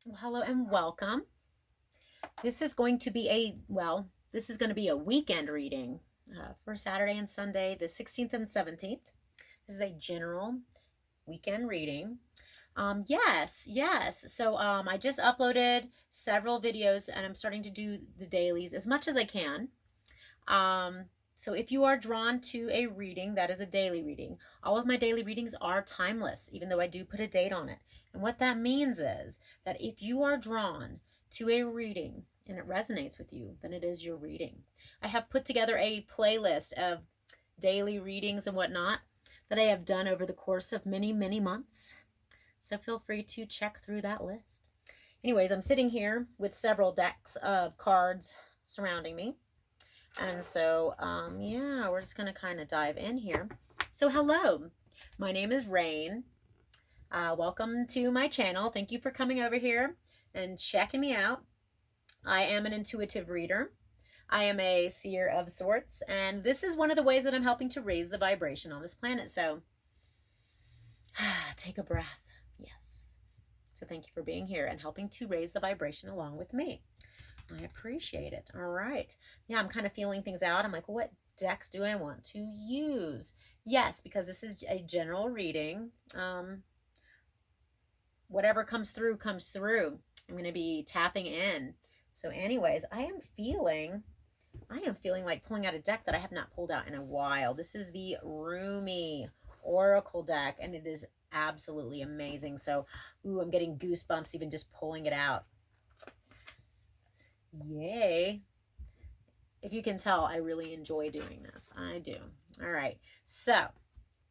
Well, hello and welcome. This is going to be a weekend reading for Saturday and Sunday, the 16th and 17th. This is a general weekend reading. Yes. So I just uploaded several videos and I'm starting to do the dailies as much as I can. So if you are drawn to a reading that is a daily reading, all of my daily readings are timeless, even though I do put a date on it. And what that means is that if you are drawn to a reading and it resonates with you, then it is your reading. I have put together a playlist of daily readings and whatnot that I have done over the course of many, many months. So feel free to check through that list. Anyways, I'm sitting here with several decks of cards surrounding me. And so, we're just going to kind of dive in here. So, hello, my name is Rayne. Welcome to my channel. Thank you for coming over here and checking me out. I am an intuitive reader. I am a seer of sorts, and this is one of the ways that I'm helping to raise the vibration on this planet. So, take a breath. Yes. So, thank you for being here and helping to raise the vibration along with me. I appreciate it. All right. Yeah, I'm kind of feeling things out. I'm like, what decks do I want to use? Yes, because this is a general reading. Whatever comes through, comes through. I'm going to be tapping in. So anyways, I am feeling like pulling out a deck that I have not pulled out in a while. This is the Rumi Oracle deck, and it is absolutely amazing. So, I'm getting goosebumps even just pulling it out. Yay. If you can tell, I really enjoy doing this. I do. All right. So,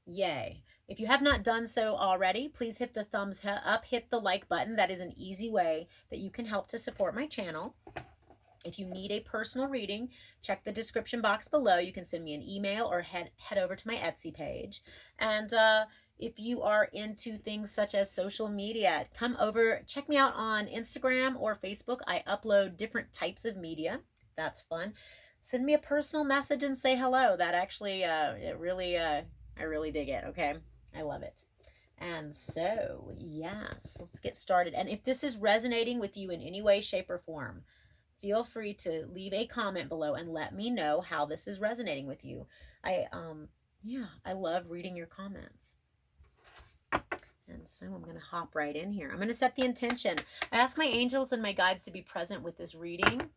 yay. If you have not done so already, please hit the thumbs up, hit the like button. That is an easy way that you can help to support my channel. If you need a personal reading, check the description box below. You can send me an email or head over to my Etsy page. And if you are into things such as social media, come over, check me out on Instagram or Facebook. I upload different types of media. That's fun. Send me a personal message and say hello. That actually, I really dig it. Okay. I love it. And so, yes, let's get started. And if this is resonating with you in any way, shape, or form, feel free to leave a comment below and let me know how this is resonating with you. I love reading your comments. And so I'm going to hop right in here. I'm going to set the intention. I ask my angels and my guides to be present with this reading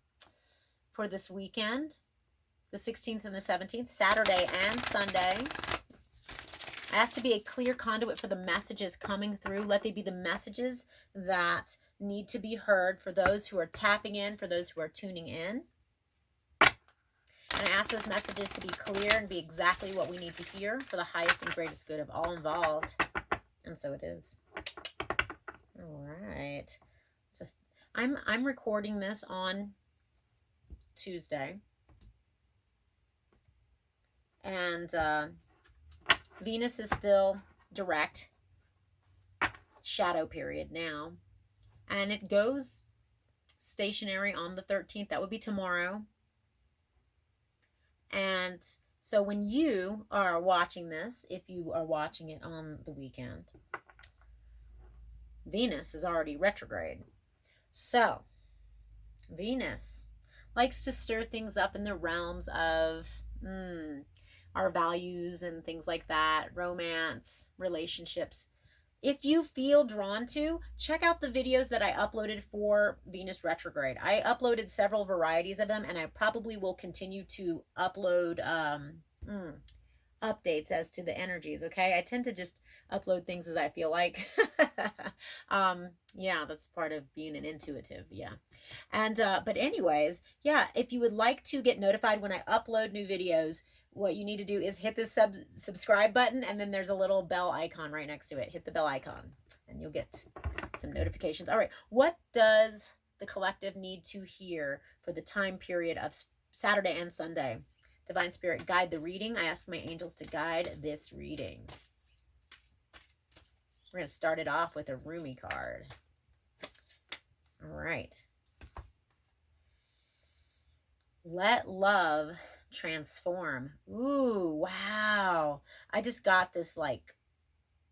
for this weekend, the 16th and the 17th, Saturday and Sunday. I ask to be a clear conduit for the messages coming through. Let they be the messages that need to be heard for those who are tapping in, for those who are tuning in. And I ask those messages to be clear and be exactly what we need to hear for the highest and greatest good of all involved. And so it is. All right. So I'm recording this on Tuesday. And Venus is still direct, shadow period now, and it goes stationary on the 13th. That would be tomorrow. And so when you are watching this, if you are watching it on the weekend, Venus is already retrograde. So Venus likes to stir things up in the realms of our values and things like that, romance, relationships. If you feel drawn to, check out the videos that I uploaded for Venus retrograde. I uploaded several varieties of them, and I probably will continue to upload updates as to the energies, okay? I tend to just upload things as I feel like. Yeah, that's part of being an intuitive, yeah. And but anyways, yeah, if you would like to get notified when I upload new videos, what you need to do is hit the subscribe button, and then there's a little bell icon right next to it. Hit the bell icon and you'll get some notifications. All right, what does the collective need to hear for the time period of Saturday and Sunday? Divine Spirit, guide the reading. I ask my angels to guide this reading. We're going to start it off with a Rumi card. All right. Let love transform. Ooh, wow. I just got this like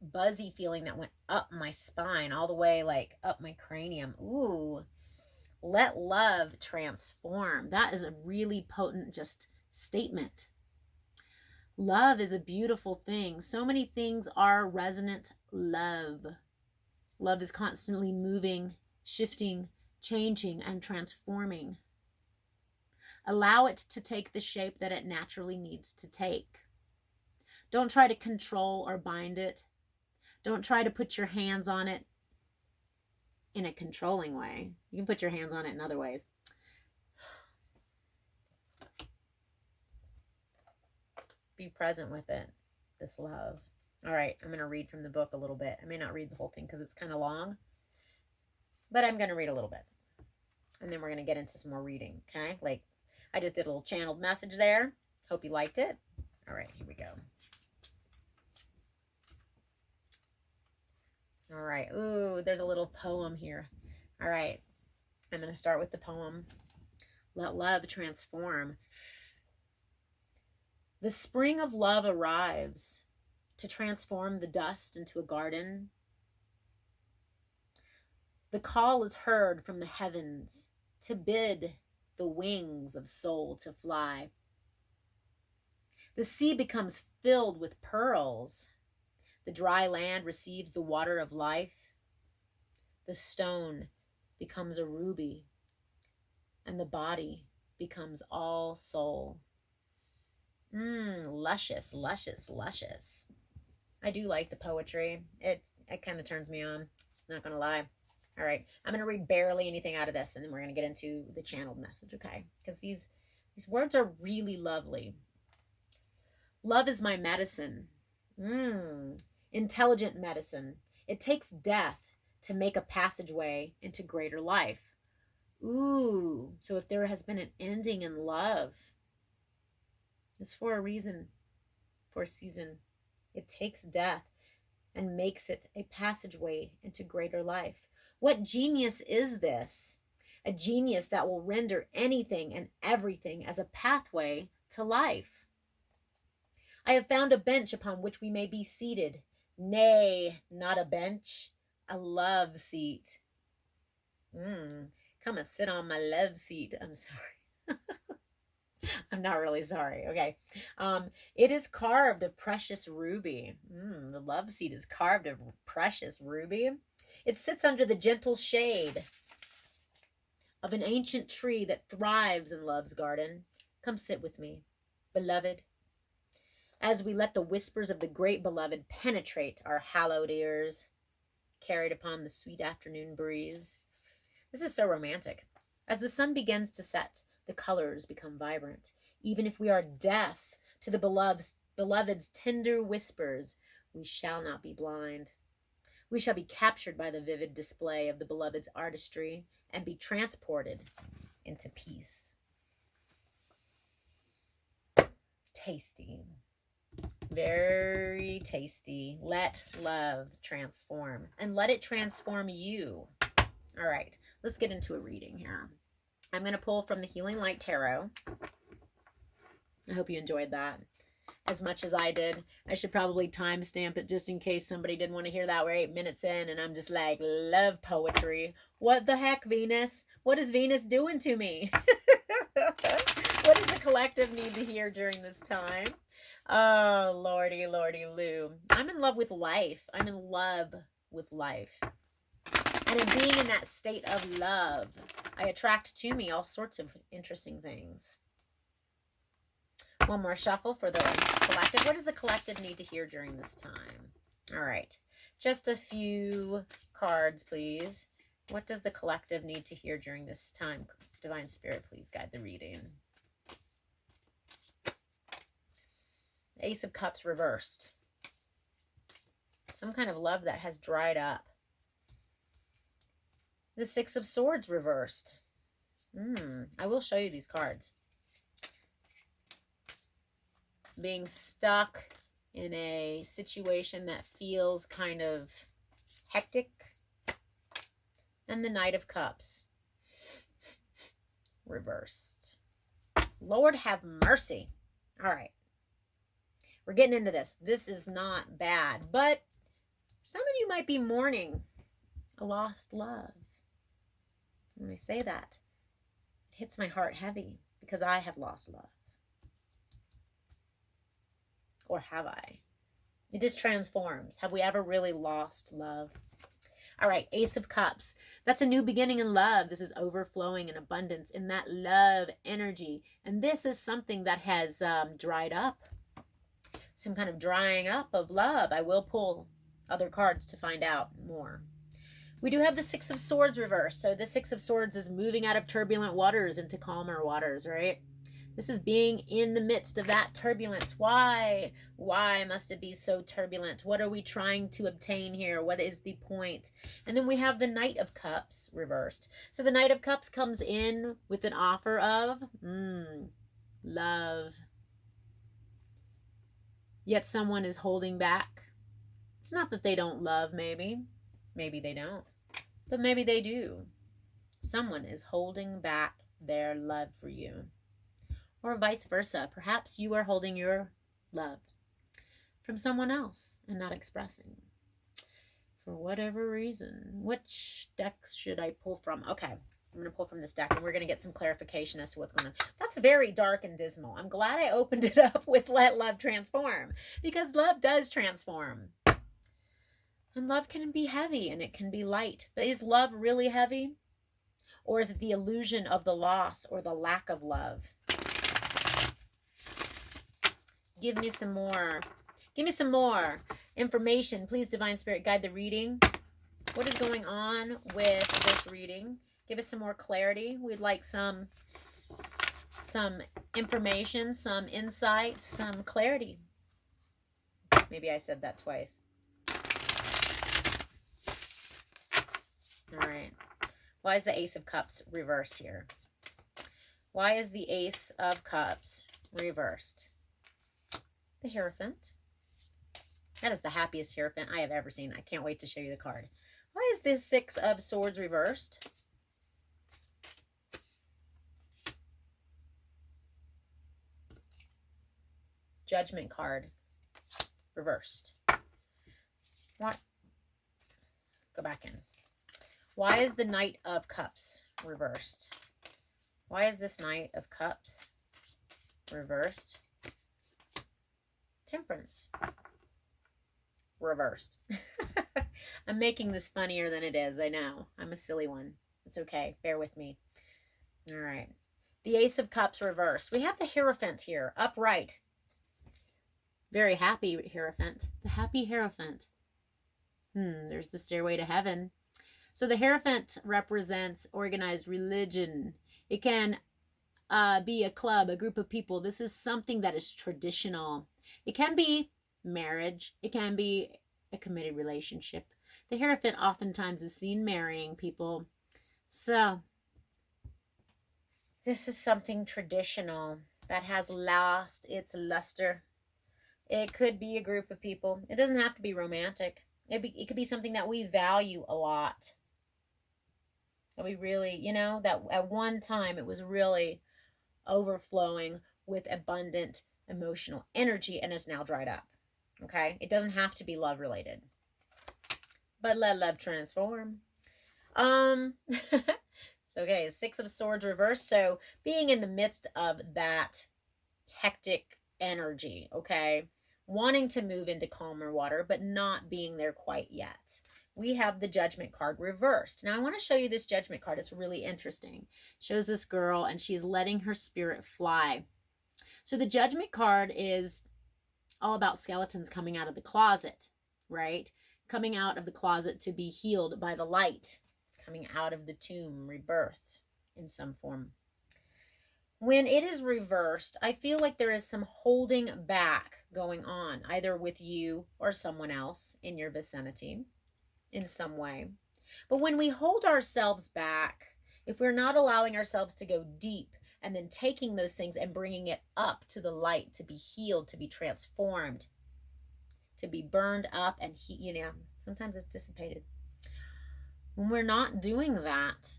buzzy feeling that went up my spine, all the way like up my cranium. Ooh, let love transform. That is a really potent just statement. Love is a beautiful thing. So many things are resonant love. Love is constantly moving, shifting, changing, and transforming. Allow it to take the shape that it naturally needs to take. Don't try to control or bind it. Don't try to put your hands on it in a controlling way. You can put your hands on it in other ways. Be present with it, this love. All right, I'm going to read from the book a little bit. I may not read the whole thing because it's kind of long, but I'm going to read a little bit. And then we're going to get into some more reading, okay? Like, I just did a little channeled message there. Hope you liked it. All right, here we go. All right. Ooh, there's a little poem here. All right. I'm going to start with the poem. Let love transform. The spring of love arrives to transform the dust into a garden. The call is heard from the heavens to bid the wings of soul to fly. The sea becomes filled with pearls. The dry land receives the water of life. The stone becomes a ruby, and the body becomes all soul. Luscious, luscious, luscious. I do like the poetry. It kind of turns me on, not gonna lie. All right, I'm gonna read barely anything out of this, and then we're gonna get into the channeled message, okay? Because these words are really lovely. Love is my medicine. Intelligent medicine. It takes death to make a passageway into greater life. Ooh, so if there has been an ending in love, it's for a reason, for a season. It takes death and makes it a passageway into greater life. What genius is this? A genius that will render anything and everything as a pathway to life. I have found a bench upon which we may be seated. Nay, not a bench, a love seat. Come and sit on my love seat. I'm sorry. I'm not really sorry. Okay. It is carved of precious ruby. The love seat is carved of precious ruby. It sits under the gentle shade of an ancient tree that thrives in love's garden. Come sit with me, beloved, as we let the whispers of the great beloved penetrate our hallowed ears, carried upon the sweet afternoon breeze. This is so romantic. As the sun begins to set, the colors become vibrant. Even if we are deaf to the beloved's tender whispers, we shall not be blind. We shall be captured by the vivid display of the beloved's artistry and be transported into peace. Tasty. Very tasty. Let love transform, and let it transform you. All right, let's get into a reading here. I'm going to pull from the Healing Light Tarot. I hope you enjoyed that as much as I did. I should probably timestamp it just in case somebody didn't want to hear that. We're 8 minutes in and I'm just like, love poetry. What the heck, Venus? What is Venus doing to me? What does the collective need to hear during this time? Oh, lordy, lordy, Lou. I'm in love with life. I'm in love with life. And in being in that state of love, I attract to me all sorts of interesting things. One more shuffle for the collective. What does the collective need to hear during this time? All right. Just a few cards, please. What does the collective need to hear during this time? Divine Spirit, please guide the reading. Ace of Cups reversed. Some kind of love that has dried up. The Six of Swords reversed. I will show you these cards. Being stuck in a situation that feels kind of hectic. And the Knight of Cups reversed. Lord have mercy. All right. We're getting into this. This is not bad, but Some of you might be mourning a lost love. When I say that, it hits my heart heavy because I have lost love. Or have I? It just transforms. Have we ever really lost love? All right, Ace of Cups. That's a new beginning in love. This is overflowing in abundance in that love energy. And this is something that has dried up. Some kind of drying up of love. I will pull other cards to find out more. We do have the Six of Swords reversed. So the Six of Swords is moving out of turbulent waters into calmer waters, right? This is being in the midst of that turbulence. Why? Why must it be so turbulent? What are we trying to obtain here? What is the point? And then we have the Knight of Cups reversed. So the Knight of Cups comes in with an offer of love. Yet someone is holding back. It's not that they don't love, maybe. Maybe they don't. But maybe they do. Someone is holding back their love for you. Or vice versa. Perhaps you are holding your love from someone else and not expressing. For whatever reason. Which decks should I pull from? Okay, I'm going to pull from this deck and we're going to get some clarification as to what's going on. That's very dark and dismal. I'm glad I opened it up with Let Love Transform. Because love does transform. And love can be heavy and it can be light. But is love really heavy? Or is it the illusion of the loss or the lack of love? Give me some more. Give me some more information. Please, Divine Spirit, guide the reading. What is going on with this reading? Give us some more clarity. We'd like some information, some insight, some clarity. Maybe I said that twice. All right. Why is the Ace of Cups reversed here? Why is the Ace of Cups reversed? The Hierophant. That is the happiest Hierophant I have ever seen. I can't wait to show you the card. Why is this Six of Swords reversed? Judgment card reversed. What? Go back in. Why is the Knight of Cups reversed? Why is this Knight of Cups reversed? Temperance reversed. I'm making this funnier than it is. I know. I'm a silly one. It's okay. Bear with me. All right. The Ace of Cups reversed. We have the Hierophant here, upright. Very happy Hierophant. The happy Hierophant. There's the Stairway to Heaven. So the Hierophant represents organized religion. It can be a club, a group of people. This is something that is traditional. It can be marriage. It can be a committed relationship. The Hierophant oftentimes is seen marrying people. So this is something traditional that has lost its luster. It could be a group of people. It doesn't have to be romantic. It could be something that we value a lot. That we really, that at one time it was really overflowing with abundant emotional energy and is now dried up. Okay? It doesn't have to be love related. But let love transform. Okay, Six of Swords reversed. So being in the midst of that hectic energy, okay? Wanting to move into calmer water, but not being there quite yet. We have the Judgment card reversed. Now I want to show you this Judgment card. It's really interesting. It shows this girl and she's letting her spirit fly. So the Judgment card is all about skeletons coming out of the closet, right? Coming out of the closet to be healed by the light. Coming out of the tomb, rebirth in some form. When it is reversed, I feel like there is some holding back going on, either with you or someone else in your vicinity in some way. But when we hold ourselves back, if we're not allowing ourselves to go deep and then taking those things and bringing it up to the light, to be healed, to be transformed, to be burned up and sometimes it's dissipated. When we're not doing that,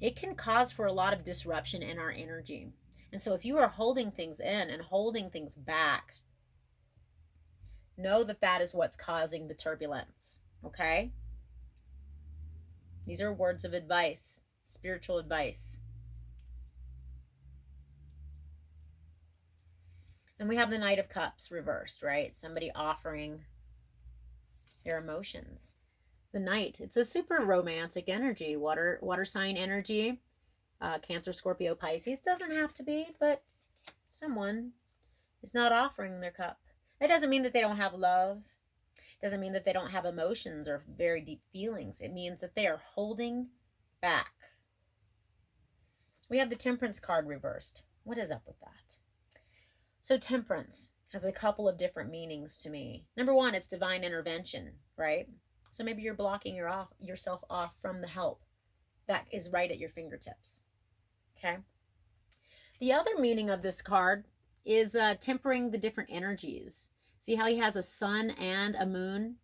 it can cause for a lot of disruption in our energy. And so if you are holding things in and holding things back, know that that is what's causing the turbulence. Okay? These are words of advice, spiritual advice. And we have the Knight of Cups reversed, right? Somebody offering their emotions. The Knight, it's a super romantic energy, water sign energy. Cancer, Scorpio, Pisces. Doesn't have to be, but someone is not offering their cup. It doesn't mean that they don't have love. It doesn't mean that they don't have emotions or very deep feelings. It means that they are holding back. We have the Temperance card reversed. What is up with that? So Temperance has a couple of different meanings to me. Number one, it's divine intervention, right? So maybe you're blocking yourself off from the help that is right at your fingertips. Okay. The other meaning of this card is tempering the different energies. See how he has a sun and a moon,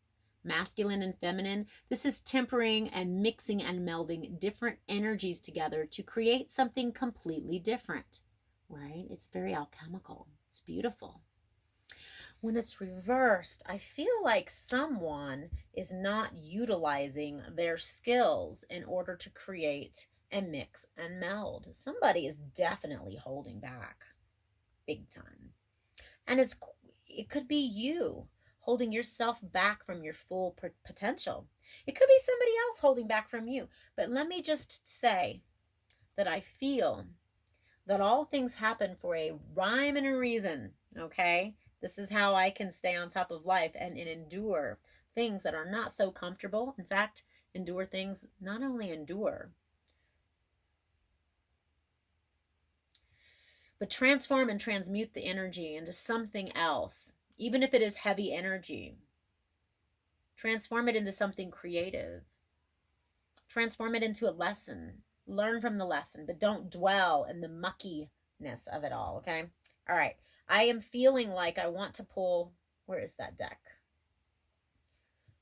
masculine and feminine? This is tempering and mixing and melding different energies together to create something completely different, right? It's very alchemical. It's beautiful. When it's reversed, I feel like someone is not utilizing their skills in order to create and mix and meld. Somebody is definitely holding back big time. And it could be you holding yourself back from your full potential. It could be somebody else holding back from you. But let me just say that I feel that all things happen for a rhyme and a reason, okay? This is how I can stay on top of life and endure things that are not so comfortable. In fact, endure things, not only endure, but transform and transmute the energy into something else, even if it is heavy energy. Transform it into something creative. Transform it into a lesson. Learn from the lesson, but don't dwell in the muckiness of it all, okay? All right. I am feeling like I want to pull, where is that deck?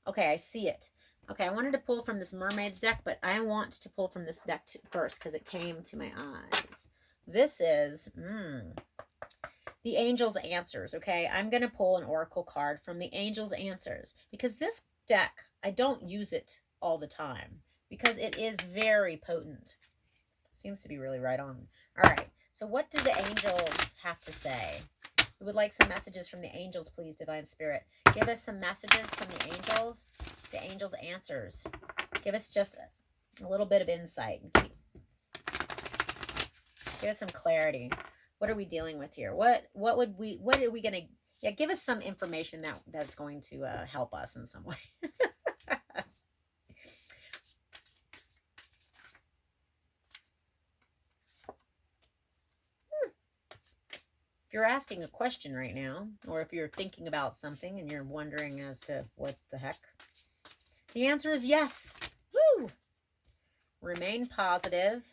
Okay, I see it. Okay, I wanted to pull from this Mermaid's deck, but I want to pull from this deck first because it came to my eyes. This is the Angel's Answers, okay? I'm going to pull an oracle card from the Angel's Answers because this deck, I don't use it all the time because it is very potent. Seems to be really right on. All right, so what do the angels have to say? We would like some messages from the angels, please, Divine Spirit. Give us some messages from the Angel's Answers. Give us just a little bit of insight. Give us some clarity. What are we dealing with here? What are we going to, give us some information that's going to help us in some way. If you're asking a question right now, or if you're thinking about something and you're wondering as to what the heck, the answer is yes. Woo! Remain positive.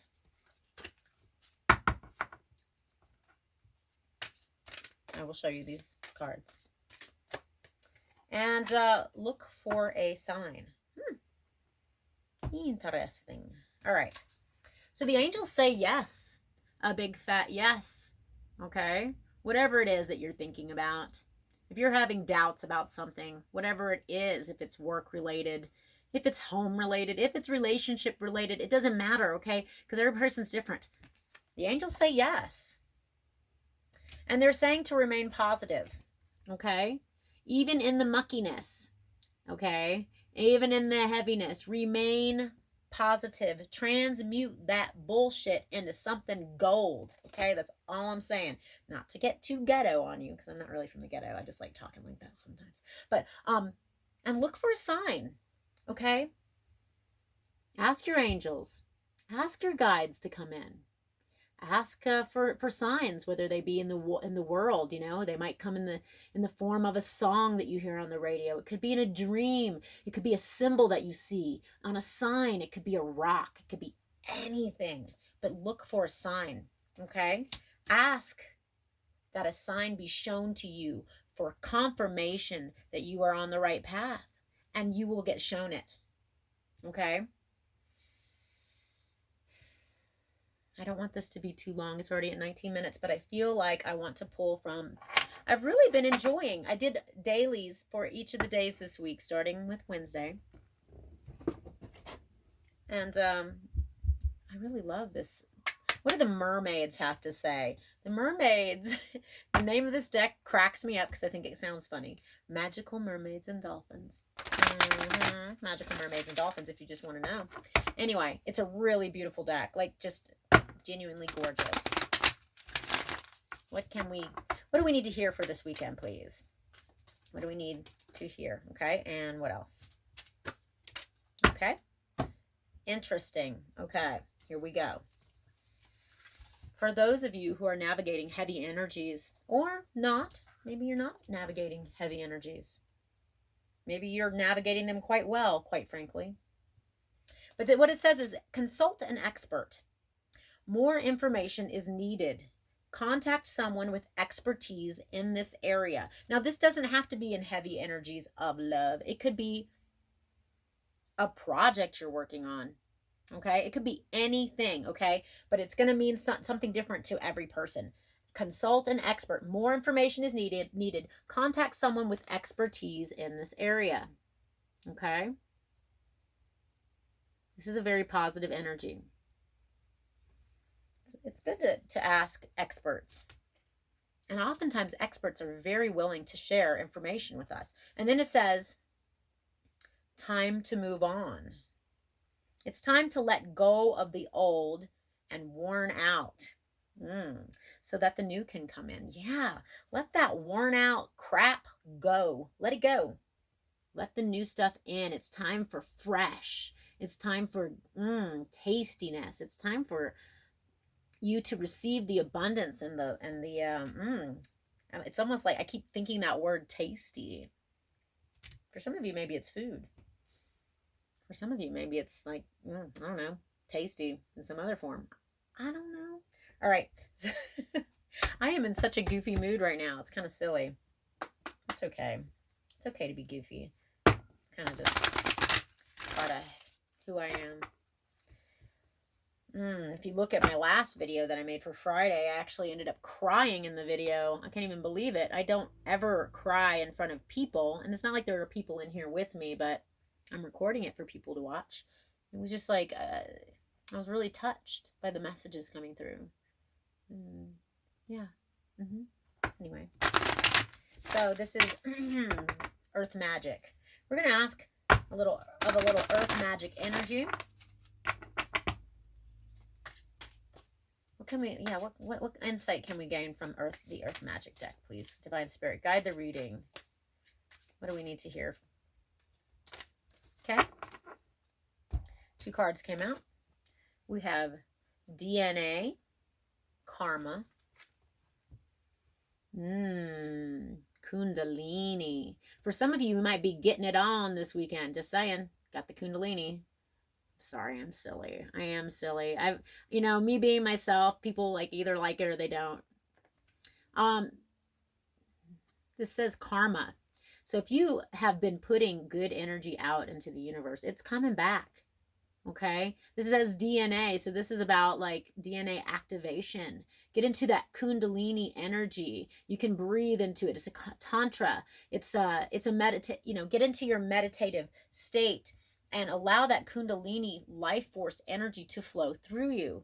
I will show you these cards. And look for a sign. Interesting. All right. So the angels say yes. A big fat yes. Okay? Whatever it is that you're thinking about. If you're having doubts about something, whatever it is, if it's work related, if it's home related, if it's relationship related, it doesn't matter, okay? Because every person's different. The angels say yes. And they're saying to remain positive, okay? Even in the muckiness, okay? Even in the heaviness, remain positive. Transmute that bullshit into something gold, okay? That's all I'm saying. Not to get too ghetto on you, because I'm not really from the ghetto. I just like talking like that sometimes. But, and look for a sign, okay? Ask your angels. Ask your guides to come in. Ask for signs, whether they be in the world. You know, they might come in the form of a song that you hear on the radio. It could be in a dream. It could be a symbol that you see on a sign. It could be a rock. It could be anything. But look for a sign. Okay. Ask that a sign be shown to you for confirmation that you are on the right path, and you will get shown it. Okay. I don't want this to be too long. It's already at 19 minutes, but I feel like I want to pull from, I've really been enjoying. I did dailies for each of the days this week, starting with Wednesday. And I really love this. What do the mermaids have to say? The mermaids, the name of this deck cracks me up because I think it sounds funny. Magical mermaids and dolphins. Magical mermaids and dolphins, if you just want to know. Anyway, it's a really beautiful deck. Like, just genuinely gorgeous. What do we need to hear for this weekend, please? What do we need to hear? Okay, and what else? Okay. Interesting. Okay, here we go. For those of you who are navigating heavy energies, or not, maybe you're not navigating heavy energies. Maybe you're navigating them quite well, quite frankly. But what it says is consult an expert. More information is needed. Contact someone with expertise in this area. Now, this doesn't have to be in heavy energies of love. It could be a project you're working on. Okay, it could be anything, okay, but it's going to mean something different to every person. Consult an expert. More information is needed. Contact someone with expertise in this area. Okay, this is a very positive energy. It's good to ask experts, and oftentimes experts are very willing to share information with us. And then it says time to move on. It's time to let go of the old and worn out so that the new can come in. Yeah, let that worn out crap go. Let it go. Let the new stuff in. It's time for fresh. It's time for tastiness. It's time for you to receive the abundance and the it's almost like I keep thinking that word tasty. For some of you, maybe it's food. For some of you, maybe it's like, I don't know, tasty in some other form. I don't know. All right. I am in such a goofy mood right now. It's kind of silly. It's okay. It's okay to be goofy. It's kind of just part of who I am. If you look at my last video that I made for Friday, I actually ended up crying in the video. I can't even believe it. I don't ever cry in front of people. And it's not like there are people in here with me, but I'm recording it for people to watch. It was just like, I was really touched by the messages coming through. Yeah. Anyway. So this is Earth Magic. We're going to ask a little Earth Magic energy. What can we, what insight can we gain from the Earth Magic deck, please? Divine Spirit, guide the reading. What do we need to hear? Okay. 2 cards came out. We have DNA, karma, Kundalini. For some of you, you might be getting it on this weekend. Just saying. Got the Kundalini. Sorry, I'm silly. I am silly. Me being myself, people either like it or they don't. This says karma. So if you have been putting good energy out into the universe, it's coming back. Okay? This says DNA. So this is about DNA activation. Get into that Kundalini energy. You can breathe into it. It's a tantra. It's a get into your meditative state and allow that Kundalini life force energy to flow through you.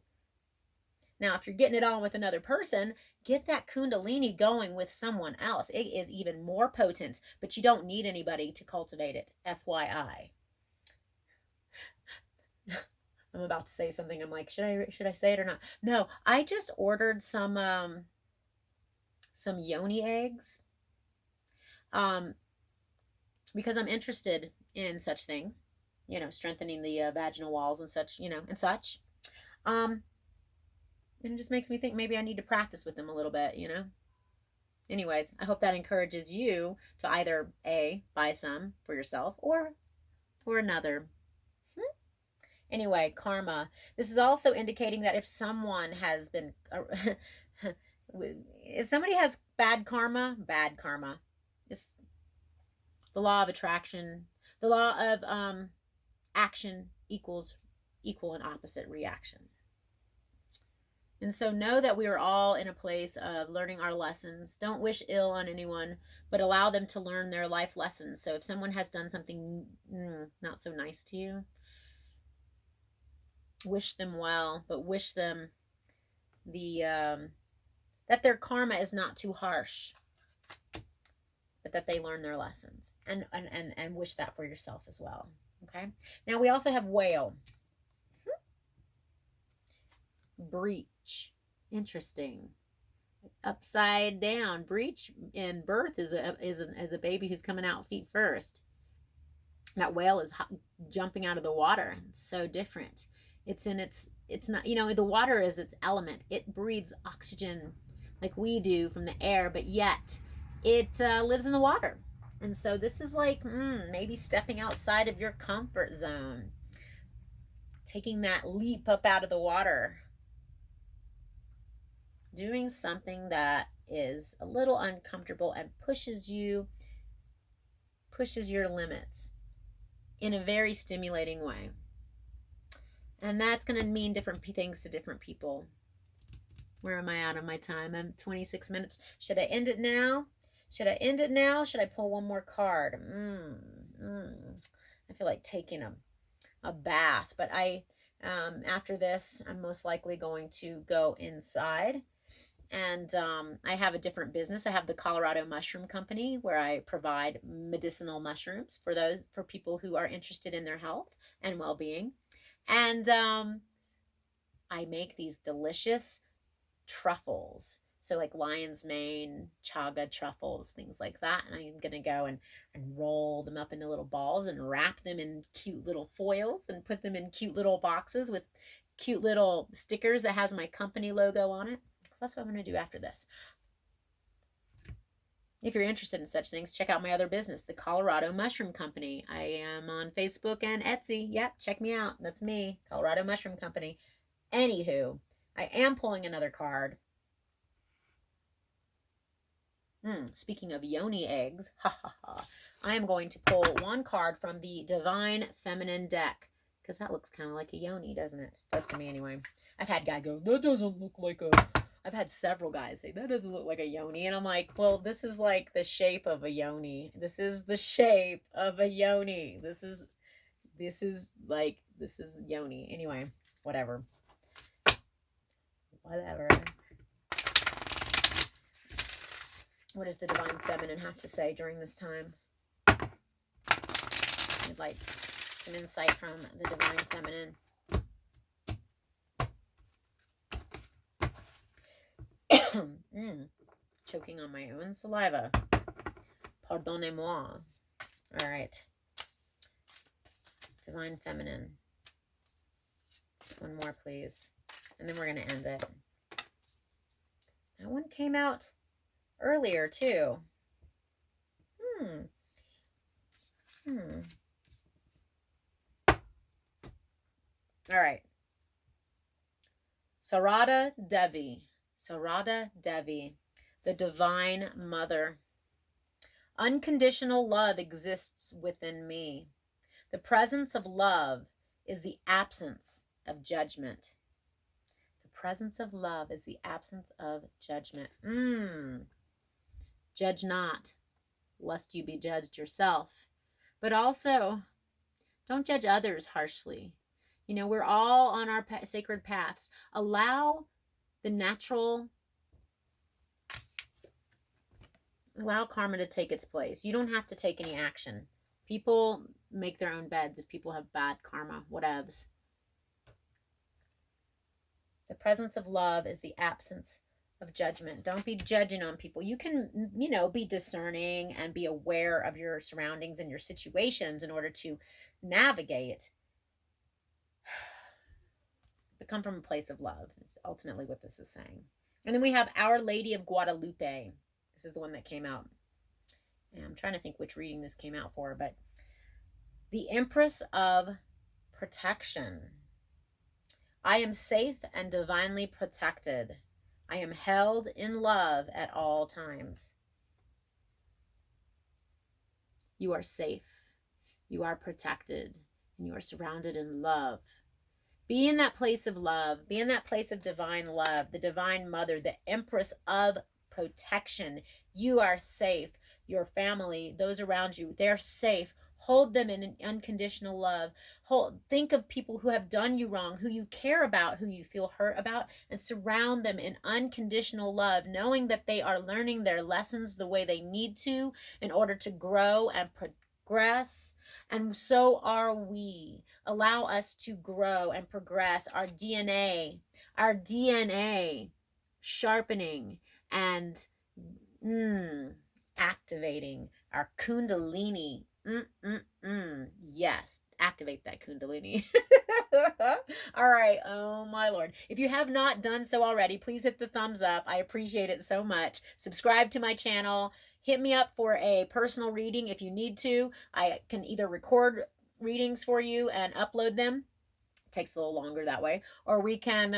Now, if you're getting it on with another person, get that Kundalini going with someone else. It is even more potent, but you don't need anybody to cultivate it. FYI. I'm about to say something. I'm like, should I say it or not? No, I just ordered some yoni eggs. Because I'm interested in such things, strengthening the vaginal walls and such, and such. And it just makes me think maybe I need to practice with them a little bit, Anyways, I hope that encourages you to either A, buy some for yourself or for another. Anyway, karma. This is also indicating that if someone has been, if somebody has bad karma. It's the law of attraction. The law of action equals equal and opposite reaction. And so know that we are all in a place of learning our lessons. Don't wish ill on anyone, but allow them to learn their life lessons. So if someone has done something not so nice to you, wish them well, but wish them that their karma is not too harsh, but that they learn their lessons, and wish that for yourself as well. Okay. Now we also have whale. Breach. Interesting. Upside down. Breach in birth is a baby who's coming out feet first. That whale is jumping out of the water. It's so different. It's not, the water is its element. It breathes oxygen like we do from the air, but yet it lives in the water. And so this is like maybe stepping outside of your comfort zone, taking that leap up out of the water, doing something that is a little uncomfortable and pushes your limits in a very stimulating way. And that's going to mean different things to different people. Where am I out of my time? I'm 26 minutes. Should I end it now? Should I pull one more card? I feel like taking a bath. But after this, I'm most likely going to go inside. And I have a different business. I have the Colorado Mushroom Company, where I provide medicinal mushrooms for people who are interested in their health and well-being. And I make these delicious truffles. So like lion's mane, chaga truffles, things like that. And I'm going to go and roll them up into little balls and wrap them in cute little foils and put them in cute little boxes with cute little stickers that has my company logo on it. So that's what I'm going to do after this. If you're interested in such things, check out my other business, the Colorado Mushroom Company. I am on Facebook and Etsy. Yep, check me out. That's me, Colorado Mushroom Company. Anywho, I am pulling another card. Speaking of yoni eggs, I am going to pull one card from the Divine Feminine deck, because that looks kind of like a yoni, doesn't it? It does to me anyway. I've had guys go, that doesn't look like a... I've had several guys say, that doesn't look like a yoni. And I'm like, well, this is like the shape of a yoni. This is the shape of a yoni. This is yoni. Anyway, whatever. What does the Divine Feminine have to say during this time? I'd like some insight from the Divine Feminine. Choking on my own saliva. Pardonnez-moi. All right. Divine Feminine. One more, please. And then we're going to end it. That one came out earlier, too. All right. Sarada Devi. Sarada Devi, the Divine Mother. Unconditional love exists within me. The presence of love is the absence of judgment. The presence of love is the absence of judgment. Judge not, lest you be judged yourself. But also, don't judge others harshly. We're all on our sacred paths. Allow karma to take its place. You don't have to take any action. People make their own beds if people have bad karma, whatevs. The presence of love is the absence of judgment. Don't be judging on people. You can, be discerning and be aware of your surroundings and your situations in order to navigate. But come from a place of love. It's ultimately what this is saying. And then we have Our Lady of Guadalupe. This is the one that came out. And I'm trying to think which reading this came out for, but the Empress of Protection. I am safe and divinely protected. I am held in love at all times. You are safe. You are protected. And you are surrounded in love. Be in that place of love. Be in that place of divine love. The Divine Mother, the Empress of Protection. You are safe. Your family, those around you, they're safe. Hold them in an unconditional love. Think of people who have done you wrong, who you care about, who you feel hurt about, and surround them in unconditional love, knowing that they are learning their lessons the way they need to in order to grow and progress. And so are we. Allow us to grow and progress our DNA sharpening and activating our kundalini. Yes, activate that kundalini. All right. Oh my Lord. If you have not done so already, please hit the thumbs up. I appreciate it so much. Subscribe to my channel. Hit me up for a personal reading if you need to. I can either record readings for you and upload them. It takes a little longer that way. Or we can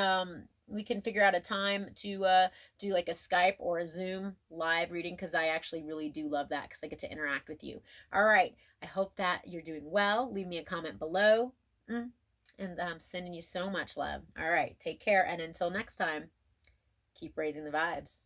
figure out a time to do like a Skype or a Zoom live reading, because I actually really do love that, because I get to interact with you. All right. I hope that you're doing well. Leave me a comment below. And I'm sending you so much love. All right. Take care. And until next time, keep raising the vibes.